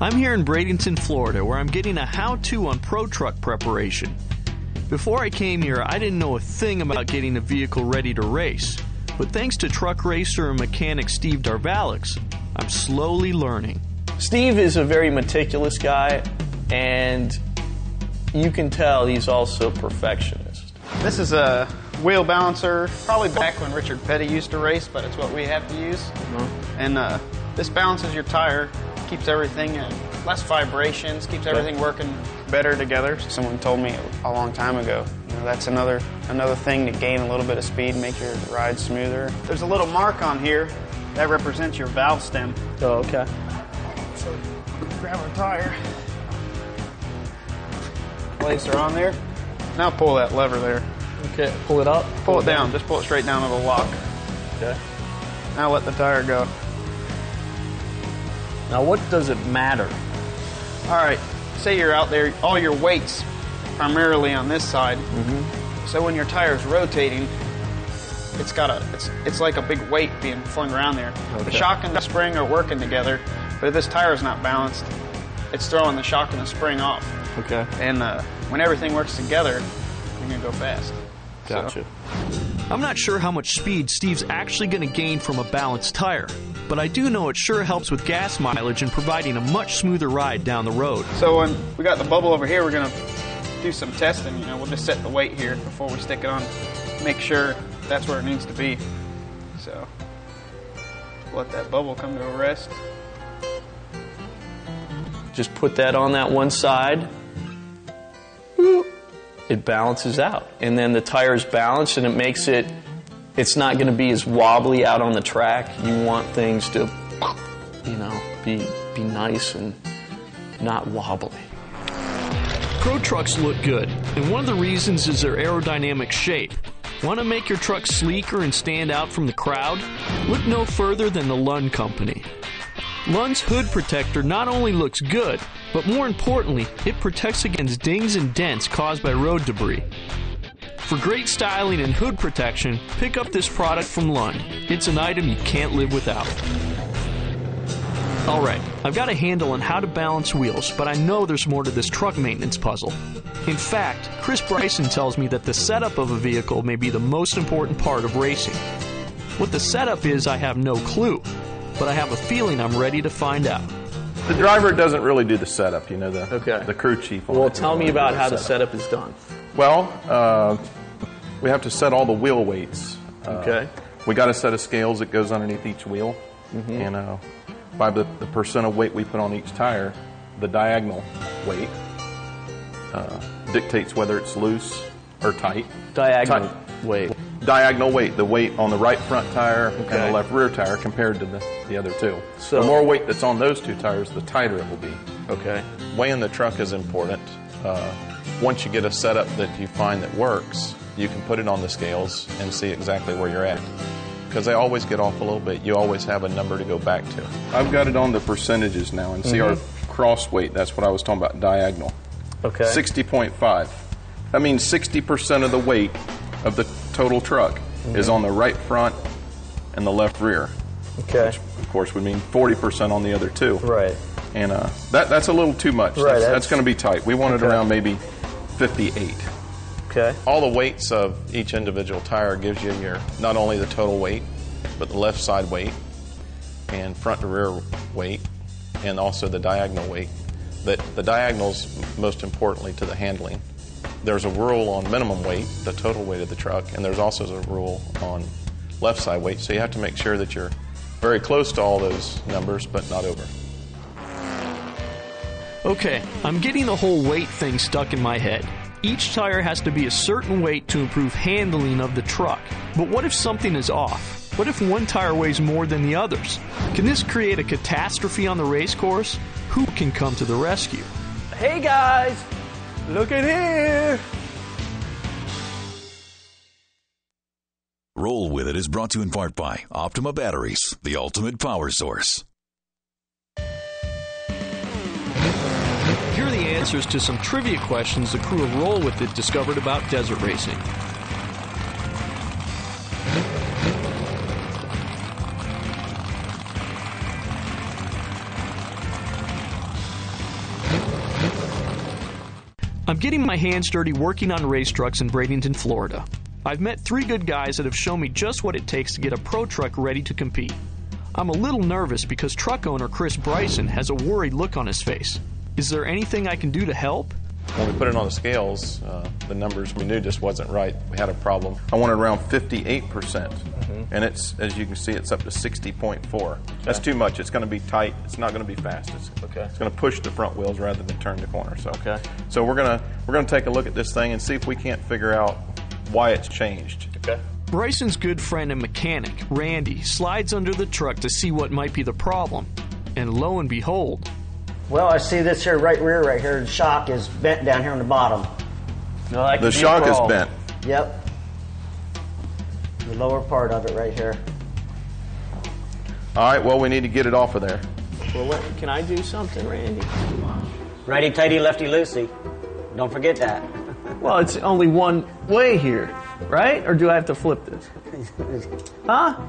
I'm here in Bradenton, Florida, where I'm getting a how-to on Pro Truck preparation. Before I came here, I didn't know a thing about getting a vehicle ready to race. But thanks to truck racer and mechanic Steve Darvalix, I'm slowly learning. Steve is a very meticulous guy, and you can tell he's also a perfectionist. This is a wheel balancer, probably back when Richard Petty used to race, but it's what we have to use. And this balances your tire, keeps everything less vibrations, keeps everything working better together. Someone told me a long time ago, you know, that's another thing to gain a little bit of speed, make your ride smoother. There's a little mark on here that represents your valve stem. Oh, okay. So grab our tire. Plates are on there. Now pull that lever there. Okay, pull it up? Pull it down. Just pull it straight down to the lock. Okay. Now let the tire go. Now what does it matter? All right, say you're out there, all your weight's primarily on this side. So when your tire's rotating, it's like a big weight being flung around there. Okay. The shock and the spring are working together, but if this tire's not balanced, it's throwing the shock and the spring off. Okay. And when everything works together, you're gonna go fast. Gotcha. I'm not sure how much speed Steve's actually going to gain from a balanced tire, but I do know it sure helps with gas mileage and providing a much smoother ride down the road. So when we got the bubble over here, we're going to do some testing. You know, we'll just set the weight here before we stick it on, make sure that's where it needs to be. So let that bubble come to a rest. Just put that on that one side. It balances out, and then the tire's balanced, and it makes it's not going to be as wobbly out on the track. You want things to, you know, be nice and not wobbly. Pro trucks look good, and one of the reasons is their aerodynamic shape. Want to make your truck sleeker and stand out from the crowd? Look no further than the Lund Company. Lund's hood protector not only looks good, but more importantly, it protects against dings and dents caused by road debris. For great styling and hood protection, pick up this product from Lund. It's an item you can't live without. Alright, I've got a handle on how to balance wheels, but I know there's more to this truck maintenance puzzle. In fact, Chris Bryson tells me that the setup of a vehicle may be the most important part of racing. What the setup is, I have no clue, but I have a feeling I'm ready to find out. The driver doesn't really do the setup, you know, the crew chief. Well, tell me about how the setup is done. Well, we have to set all the wheel weights. Okay. We got a set of scales that goes underneath each wheel, and by the percent of weight we put on each tire, the diagonal weight dictates whether it's loose or tight. Diagonal weight. Diagonal weight, the weight on the right front tire and the left rear tire compared to the other two. So the more weight that's on those two tires, the tighter it will be. Okay. Weighing the truck is important. Once you get a setup that you find that works, you can put it on the scales and see exactly where you're at. Because they always get off a little bit. You always have a number to go back to. I've got it on the percentages now, and see our cross weight. That's what I was talking about, diagonal. Okay. 60.5. That means 60% of the weight of the total truck is on the right front and the left rear. Okay. Which, of course, would mean 40% on the other two. Right. And that's a little too much. Right, that's going to be tight. We want it around maybe 58. Okay. All the weights of each individual tire gives you your not only the total weight, but the left side weight and front to rear weight, and also the diagonal weight. The diagonal's most importantly to the handling. There's a rule on minimum weight, the total weight of the truck, and there's also a rule on left side weight. So you have to make sure that you're very close to all those numbers, but not over. Okay, I'm getting the whole weight thing stuck in my head. Each tire has to be a certain weight to improve handling of the truck. But what if something is off? What if one tire weighs more than the others? Can this create a catastrophe on the race course? Who can come to the rescue? Hey guys, look at here! Roll With It is brought to you in part by Optima Batteries, the ultimate power source. Here are the answers to some trivia questions the crew of Roll With It discovered about desert racing. I'm getting my hands dirty working on race trucks in Bradenton, Florida. I've met 3 good guys that have shown me just what it takes to get a pro truck ready to compete. I'm a little nervous because truck owner Chris Bryson has a worried look on his face. Is there anything I can do to help? When we put it on the scales, the numbers we knew just wasn't right. We had a problem. I wanted around 58%, and it's, as you can see, it's up to 60.4. That's too much. It's going to be tight. It's not going to be fast. It's going to push the front wheels rather than turn the corner. So we're going to take a look at this thing and see if we can't figure out why it's changed. Bryson's good friend and mechanic, Randy, slides under the truck to see what might be the problem. And lo and behold... Well, I see this here right rear right here. The shock is bent down here on the bottom. No, that could The be a shock is problem. bent. Yep. The lower part of it right here. All right, well, we need to get it off of there. Well, can I do something, Randy? Righty tighty, lefty loosey. Don't forget that. Well, it's only one way here, right? Or do I have to flip this? Huh?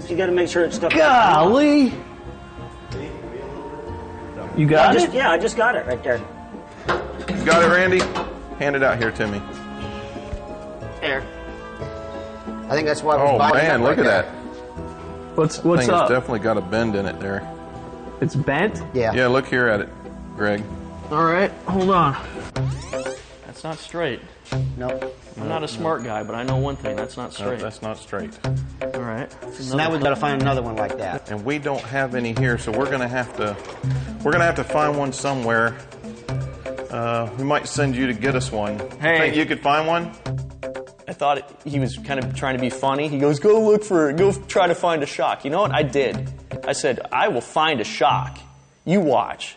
You got to make sure it's stuck. Golly! You got it? Yeah, I just got it right there. You got it, Randy? Hand it out here to me. There. I think that's why. Oh man, look at that. What's Thing has up? definitely got a bend in it there. It's bent? Yeah. Yeah, look here at it, Greg. All right, hold on. That's not straight. Nope. I'm not a smart guy, but I know one thing. That's not No, straight. that's not straight. All right. So now we've got to find another one like that. And we don't have any here, so we're gonna have to find one somewhere. We might send you to get us one. Hey. Think you could find one? I thought he was kind of trying to be funny. He goes, go try to find a shock. You know what? I did. I said, I will find a shock. You watch.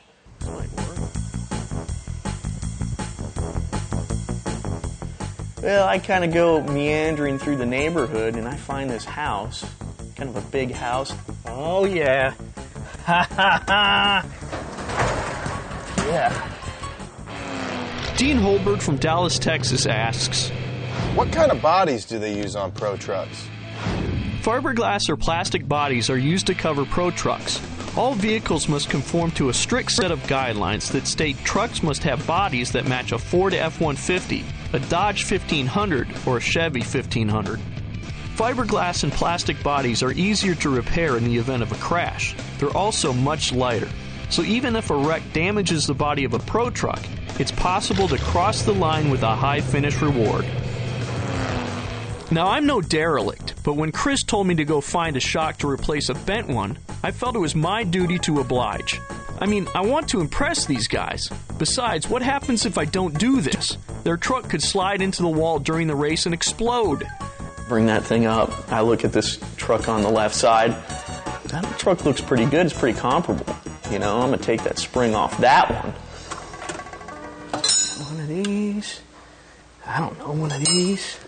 Well, I kind of go meandering through the neighborhood, and I find this house, kind of a big house. Oh, yeah. Ha, ha, ha. Yeah. Dean Holbert from Dallas, Texas asks, What kind of bodies do they use on pro trucks? fiberglass or plastic bodies are used to cover pro trucks. All vehicles must conform to a strict set of guidelines that state trucks must have bodies that match a Ford F-150, a Dodge 1500, or a Chevy 1500. Fiberglass and plastic bodies are easier to repair in the event of a crash. They're also much lighter. So even if a wreck damages the body of a pro truck, it's possible to cross the line with a high finish reward. Now, I'm no derelict, but when Chris told me to go find a shock to replace a bent one, I felt it was my duty to oblige. I mean, I want to impress these guys. Besides, what happens if I don't do this? Their truck could slide into the wall during the race and explode. Bring that thing up. I look at this truck on the left side. That truck looks pretty good. It's pretty comparable. You know, I'm going to take that spring off that one. One of these. I don't know, one of these.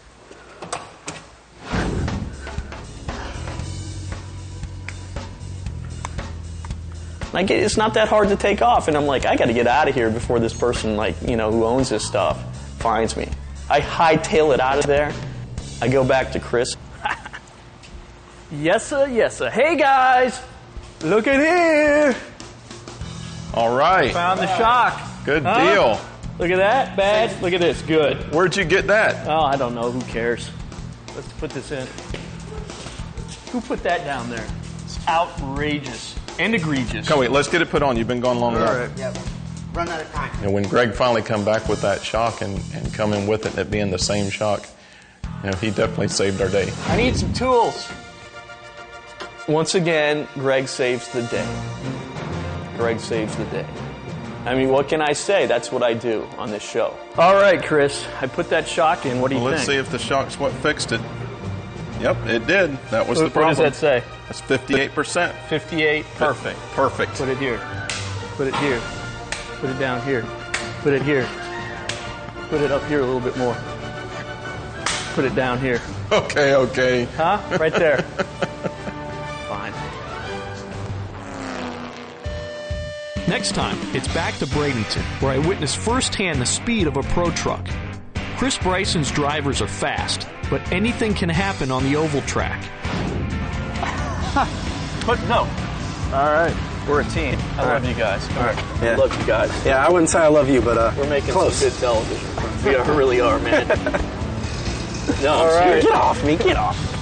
Like, it's not that hard to take off, and I'm like, I got to get out of here before this person, like, you know, who owns this stuff finds me. I hightail it out of there. I go back to Chris. Yes, sir, yes, sir. Hey, guys, look at here. All right. Found the shock. Good deal. Look at that. Bad. Look at this. Good. Where'd you get that? Oh, I don't know. Who cares? Let's put this in. Who put that down there? It's outrageous and egregious. Come wait, let's get it put on. You've been gone long enough. All right. Yep. Run out of time. And when Greg finally come back with that shock and come in with it and it being the same shock, you know, he definitely saved our day. I need some tools. Once again, Greg saves the day. Greg saves the day. I mean, what can I say? That's what I do on this show. All right, Chris, I put that shock in. What do you Let's think? see if the shock's what fixed it. Yep, it did. That was the What problem. does that say? That's 58%. 58. Perfect. Perfect. Put it here. Put it here. Put it down here. Put it here. Put it up here a little bit more. Put it down here. Okay. Huh? Right there. Fine. Next time, it's back to Bradenton, where I witnessed firsthand the speed of a pro truck. Chris Bryson's drivers are fast, but anything can happen on the oval track. But no. All right. We're a team. I love you guys. Come on. Yeah. I love you guys. Yeah, I wouldn't say I love you, but We're making close. some good television. We really are, man. No, All right. get off me. Get off.